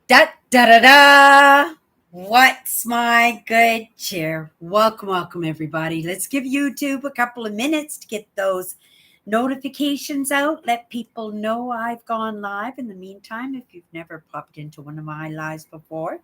Da da da da. What's my good cheer? Welcome, everybody. Let's give YouTube a couple of minutes to get those notifications out. Let people know I've gone live. In the meantime, if you've never popped into one of my lives before,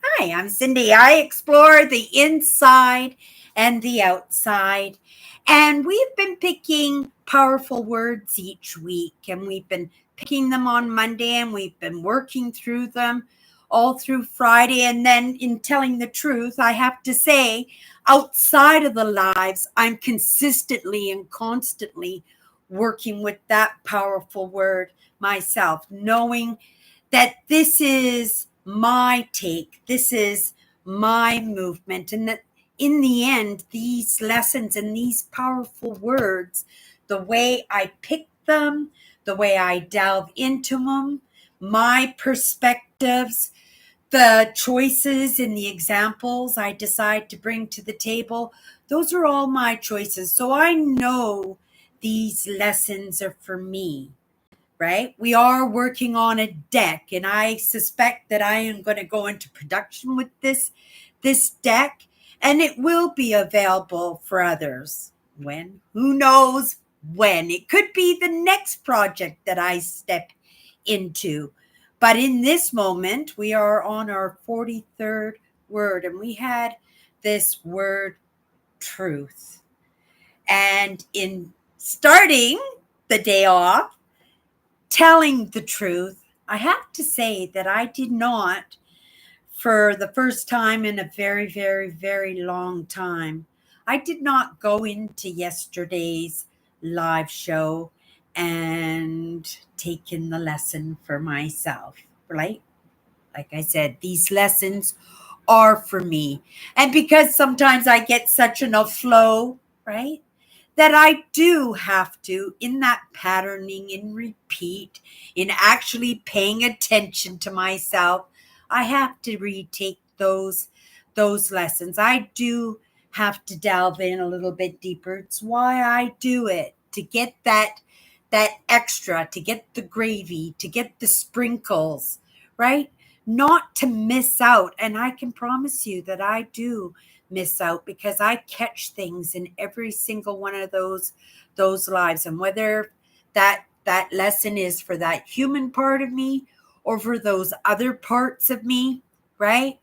hi, I'm Cindy. I explore the inside and the outside. And we've been picking powerful words each week, and we've been picking them on Monday, and we've been working through them all through Friday. And then, in telling the truth, I have to say, outside of the lives, I'm consistently and constantly working with that powerful word myself, knowing that this is my take, this is my movement, and that in the end, these lessons and these powerful words, the way I pick them, the way I delve into them, my perspectives, the choices and the examples I decide to bring to the table, those are all my choices. So I know these lessons are for me, right? We are working on a deck, and I suspect that I am going to go into production with this deck, and it will be available for others. When? Who knows when? It could be the next project that I step into. But in this moment, we are on our 43rd word, and we had this word truth. And in starting the day off, telling the truth, I have to say that I did not, for the first time in a very, very, very long time, I did not go into yesterday's live show and take in the lesson for myself, right? Like I said, these lessons are for me. And because sometimes I get such in a flow, right? That I do have to, in that patterning, in repeat, in actually paying attention to myself, I have to retake those lessons. I do have to delve in a little bit deeper. It's why I do it, to get that extra, to get the gravy, to get the sprinkles, right? Not to miss out. And I can promise you that I do miss out, because I catch things in every single one of those lives. And whether that lesson is for that human part of me or for those other parts of me, right?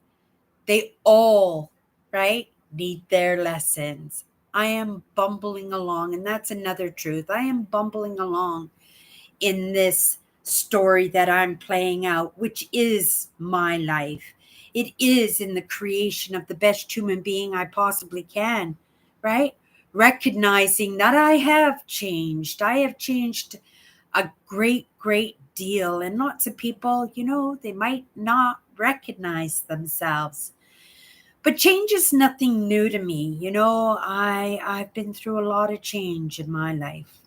They all, right, need their lessons. I am bumbling along, and that's another truth. I am bumbling along in this story that I'm playing out, which is my life. It is in the creation of the best human being I possibly can, right? Recognizing that I have changed. I have changed a great, great deal. And lots of people, they might not recognize themselves. But change is nothing new to me. I've been through a lot of change in my life.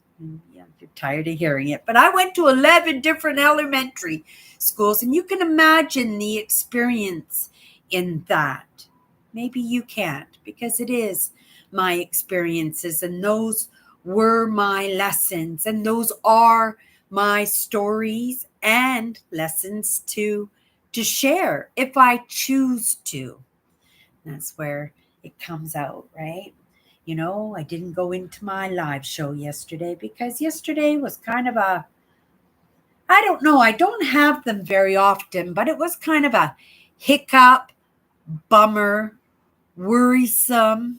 Yeah, you're tired of hearing it. But I went to 11 different elementary schools, and you can imagine the experience in that. Maybe you can't, because it is my experiences, and those were my lessons, and those are my stories and lessons to share if I choose to. That's where it comes out, right? I didn't go into my live show yesterday because yesterday was kind of I don't know, I don't have them very often, but it was kind of a hiccup, bummer, worrisome.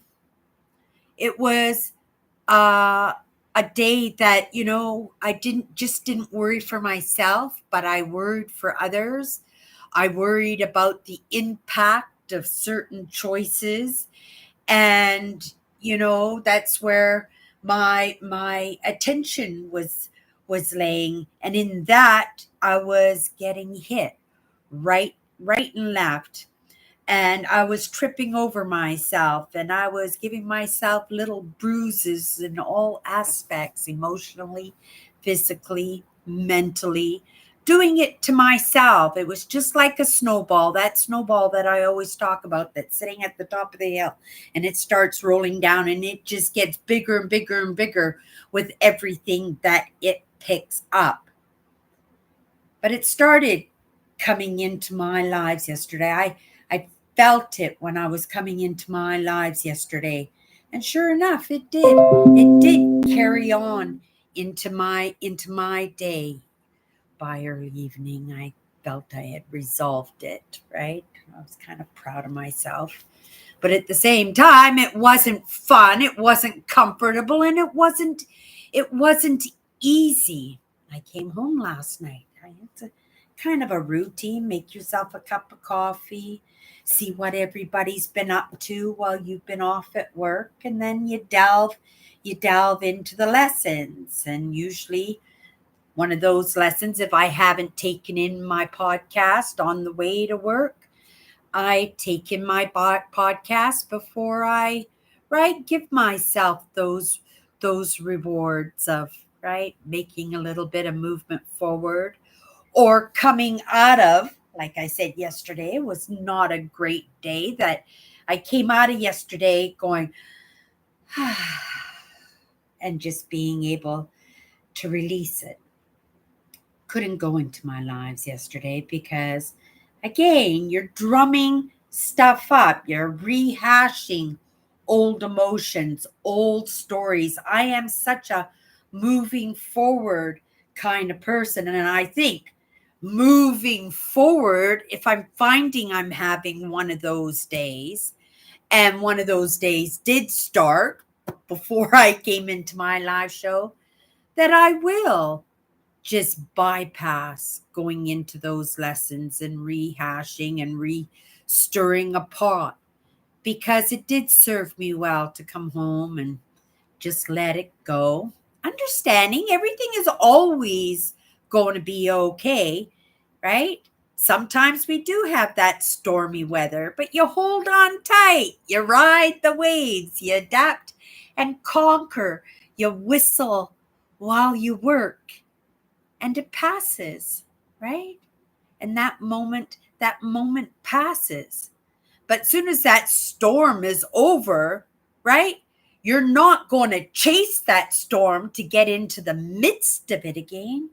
It was uh, a day that, I didn't worry for myself, but I worried for others. I worried about the impact of certain choices, and that's where my attention was laying, and in that I was getting hit right and left, and I was tripping over myself, and I was giving myself little bruises in all aspects, emotionally, physically, mentally, doing it to myself. It was just like a snowball, that snowball that I always talk about, that's sitting at the top of the hill, and it starts rolling down, and it just gets bigger and bigger and bigger with everything that it picks up. But it started coming into my lives yesterday. I felt it when I was coming into my lives yesterday. And sure enough, it did. It did carry on into my day. By early evening, I felt I had resolved it, right? I was kind of proud of myself. But at the same time, it wasn't fun, it wasn't comfortable, and it wasn't easy. I came home last night. It's a kind of a routine. Make yourself a cup of coffee, see what everybody's been up to while you've been off at work, and then you delve into the lessons. And usually one of those lessons, if I haven't taken in my podcast on the way to work, I take in my podcast before I, right, give myself those rewards of, right, making a little bit of movement forward or coming out of, like I said yesterday, was not a great day. That I came out of yesterday going, and just being able to release it. Couldn't go into my lives yesterday because, again, you're drumming stuff up, you're rehashing old emotions, old stories. I am such a moving forward kind of person. And I think moving forward, if I'm finding I'm having one of those days, and one of those days did start before I came into my live show, that I will just bypass going into those lessons and rehashing and stirring a pot, because it did serve me well to come home and just let it go. Understanding everything is always going to be okay, right? Sometimes we do have that stormy weather, but you hold on tight, you ride the waves, you adapt and conquer, you whistle while you work, and it passes, right? And that moment passes. But soon as that storm is over, right? You're not going to chase that storm to get into the midst of it again,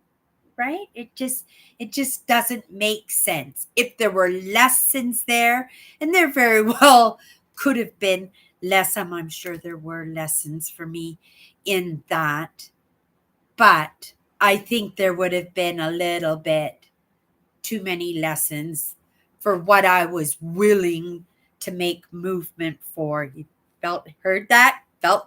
right? It just doesn't make sense. If there were lessons there, and there very well could have been I'm sure there were lessons for me in that, but I think there would have been a little bit too many lessons for what I was willing to make movement for. You felt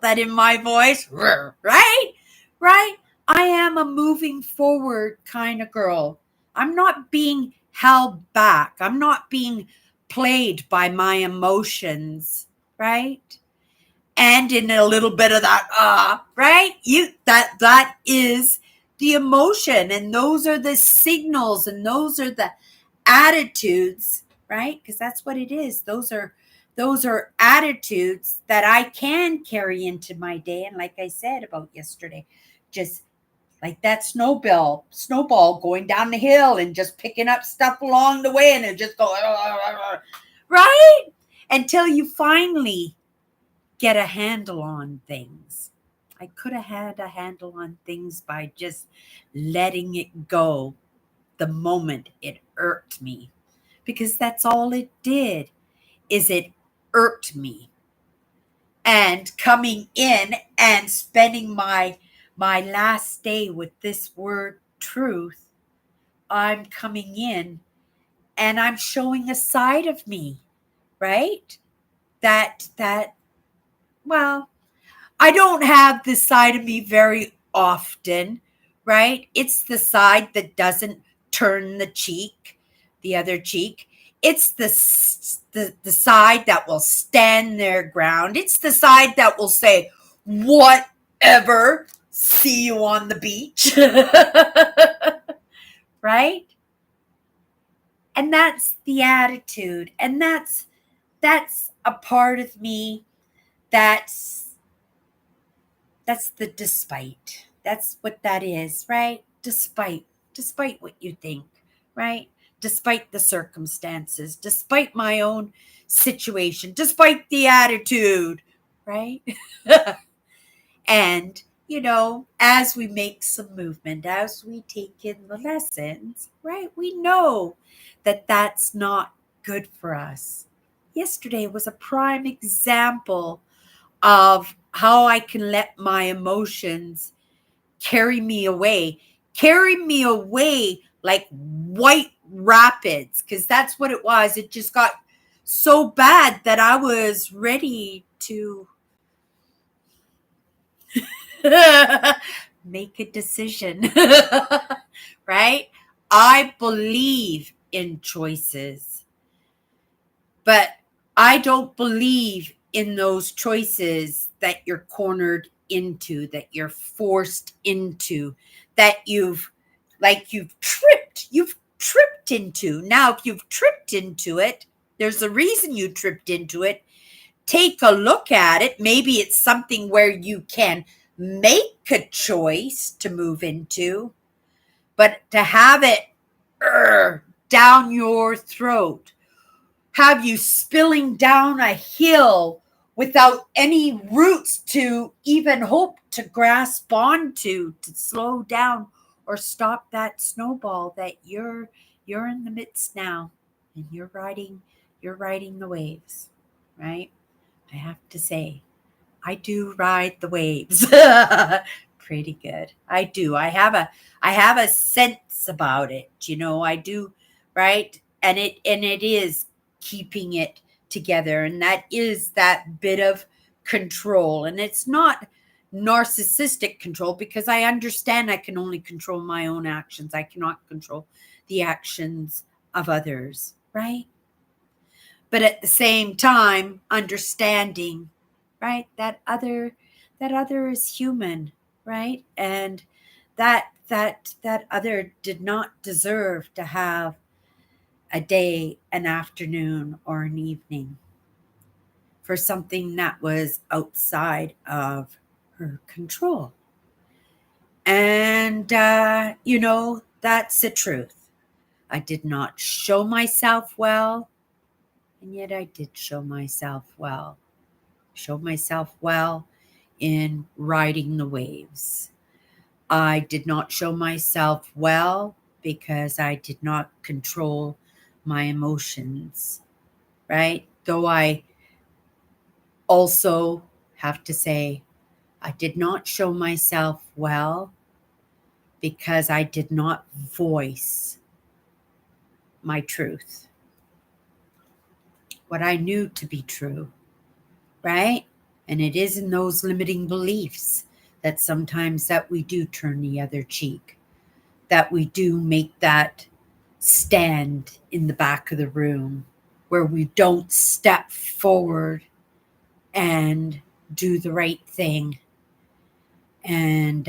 that in my voice, right? Right? I am a moving forward kind of girl. I'm not being held back. I'm not being played by my emotions, right? And in a little bit of that right, that is the emotion, and those are the signals, and those are the attitudes, right? Because that's what it is. Those are attitudes that I can carry into my day. And like I said about yesterday, just like that snowball going down the hill and just picking up stuff along the way, and it just go right until you finally get a handle on things. I could have had a handle on things by just letting it go the moment it irked me, because that's all it did, is it irked me. And coming in and spending my last day with this word truth, I'm coming in and I'm showing a side of me, right? That well, I don't have this side of me very often, right? It's the side that doesn't turn the other cheek. It's the side that will stand their ground. It's the side that will say, whatever, see you on the beach. Right? And that's the attitude. And that's a part of me that's the despite. That's what that is, right? Despite what you think, right? Despite the circumstances, despite my own situation, despite the attitude, right? And as we make some movement, as we take in the lessons, right, we know that that's not good for us. Yesterday was a prime example of how I can let my emotions carry me away, like white rapids, because that's what it was. It just got so bad that I was ready to make a decision, right? I believe in choices, but I don't believe in those choices that you're cornered into, that you're forced into, that you've tripped into. Now, if you've tripped into it, there's a reason you tripped into it. Take a look at it. Maybe it's something where you can make a choice to move into, but to have it down your throat, have you spilling down a hill without any roots to even hope to grasp onto, to slow down or stop that snowball that you're in the midst now, and you're riding the waves, right? I have to say, I do ride the waves pretty good. I do. I have a sense about it, I do, right? And it is keeping it together, and that is that bit of control. And it's not narcissistic control, because I understand I can only control my own actions. I cannot control the actions of others, right? But at the same time understanding, right, that other is human, right? And that other did not deserve to have a day, an afternoon, or an evening for something that was outside of her control. And that's the truth. I did not show myself well, and yet I did show myself well. Showed myself well in riding the waves. I did not show myself well because I did not control my emotions, right? Though I also have to say, I did not show myself well because I did not voice my truth, what I knew to be true, right? And it is in those limiting beliefs that sometimes that we do turn the other cheek, that we do make that stand in the back of the room, where we don't step forward and do the right thing. And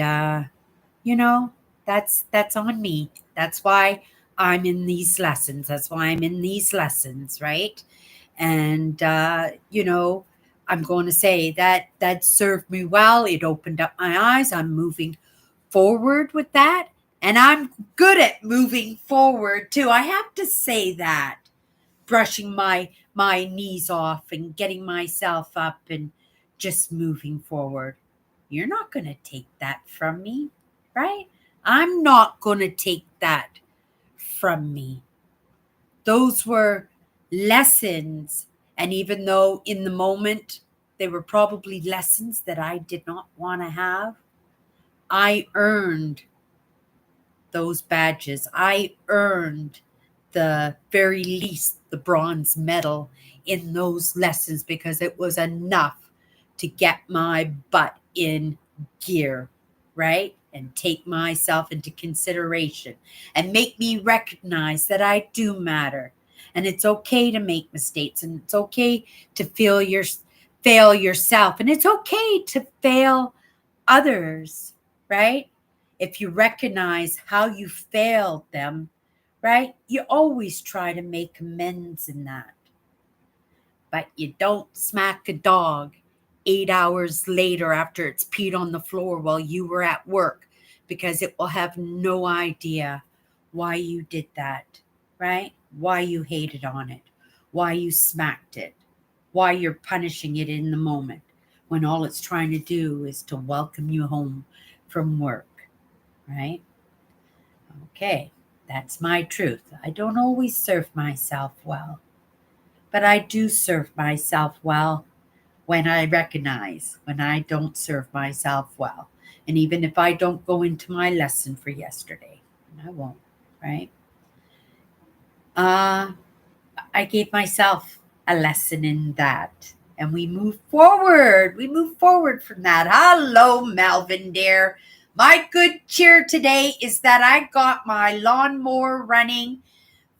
you know, that's on me. That's why I'm in these lessons. That's why I'm in these lessons, right? And I'm going to say that served me well. It opened up my eyes. I'm moving forward with that, and I'm good at moving forward too. I have to say that, brushing my knees off and getting myself up and just moving forward. You're not going to take that from me, right? I'm not going to take that from me. Those were lessons. And even though in the moment they were probably lessons that I did not want to have, I earned those badges. I earned the very least the bronze medal in those lessons, because it was enough to get my butt in gear, right? And take myself into consideration and make me recognize that I do matter. And it's okay to make mistakes, and it's okay to fail yourself, and it's okay to fail others, right? If you recognize how you failed them, right? You always try to make amends in that. But you don't smack a dog 8 hours later after it's peed on the floor while you were at work, because it will have no idea why you did that, right? Why you hated on it, why you smacked it, why you're punishing it in the moment. when all it's trying to do is to welcome you home from work, right? Okay, that's my truth. I don't always serve myself well, but I do serve myself well when I recognize when I don't serve myself well. And even if I don't go into my lesson for yesterday, and I won't, right? Uh, I gave myself a lesson in that. And we move forward. We move forward from that. Hello, Melvin, dear. My good cheer today is that I got my lawnmower running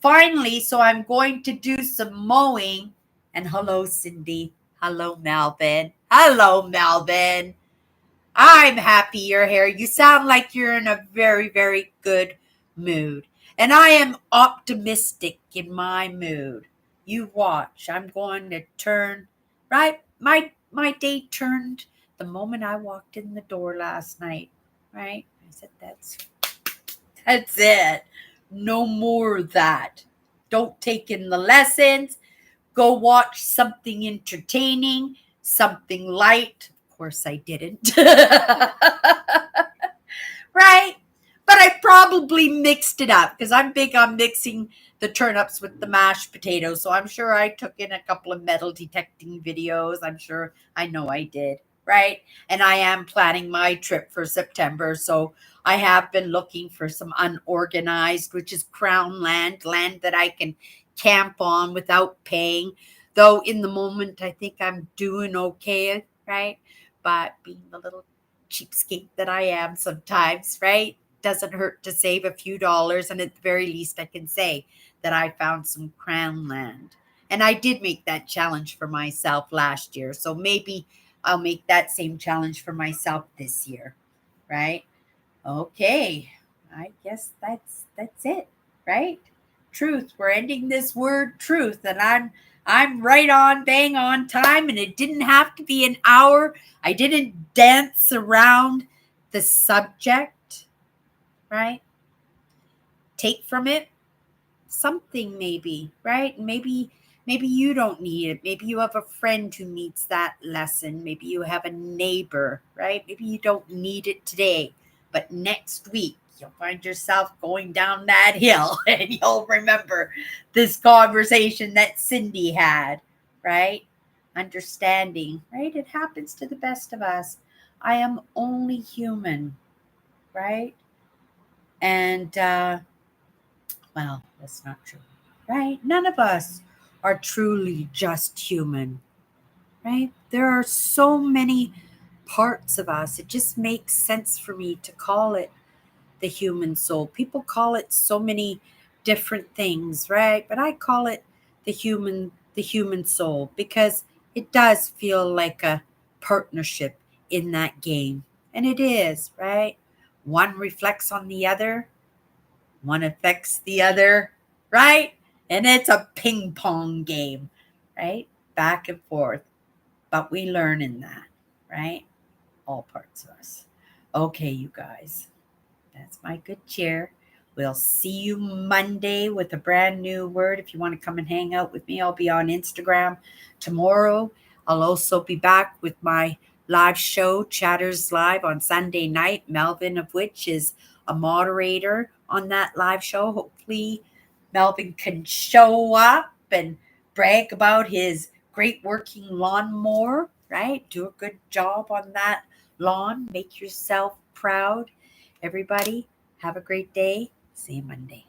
finally. So I'm going to do some mowing. And hello, Cindy. Hello, Melvin. Hello, Melvin. I'm happy you're here. You sound like you're in a very, very good mood. And I am optimistic in my mood. You watch. I'm going to turn right. My day turned the moment I walked in the door last night. Right? I said that's it. No more of that. Don't take in the lessons. Go watch something entertaining, something light. Of course, I didn't. Right? But I probably mixed it up because I'm big on mixing the turnips with the mashed potatoes. So I'm sure I took in a couple of metal detecting videos. I know I did. Right? And I am planning my trip for September. So I have been looking for some unorganized, which is crown land that I can camp on without paying. Though in the moment, I think I'm doing okay. Right? But being the little cheapskate that I am sometimes, right? Doesn't hurt to save a few dollars. And at the very least, I can say that I found some crown land. And I did make that challenge for myself last year. So maybe I'll make that same challenge for myself this year, right? Okay. I guess that's it, right? Truth. We're ending this word truth, and I'm right on, bang on time, and it didn't have to be an hour. I didn't dance around the subject, right? Take from it something maybe, right? Maybe you don't need it. Maybe you have a friend who needs that lesson. Maybe you have a neighbor, right? Maybe you don't need it today, but next week you'll find yourself going down that hill and you'll remember this conversation that Cindy had, right? Understanding, right? It happens to the best of us. I am only human, right? And well, that's not true, right? None of us are truly just human, right? There are so many parts of us. It just makes sense for me to call it the human soul. People call it so many different things, right? But I call it the human soul because it does feel like a partnership in that game. And it is, right? One reflects on the other, one affects the other, right? And it's a ping pong game, right? Back and forth. But we learn in that, right? All parts of us. Okay, you guys, that's my good cheer. We'll see you Monday with a brand new word. If you want to come and hang out with me, I'll be on Instagram tomorrow. I'll also be back with my live show, Chatters Live, on Sunday night. Melvin, of which is a moderator on that live show. Hopefully, Melvin can show up and brag about his great working lawnmower, right? Do a good job on that lawn. Make yourself proud. Everybody, have a great day. See you Monday.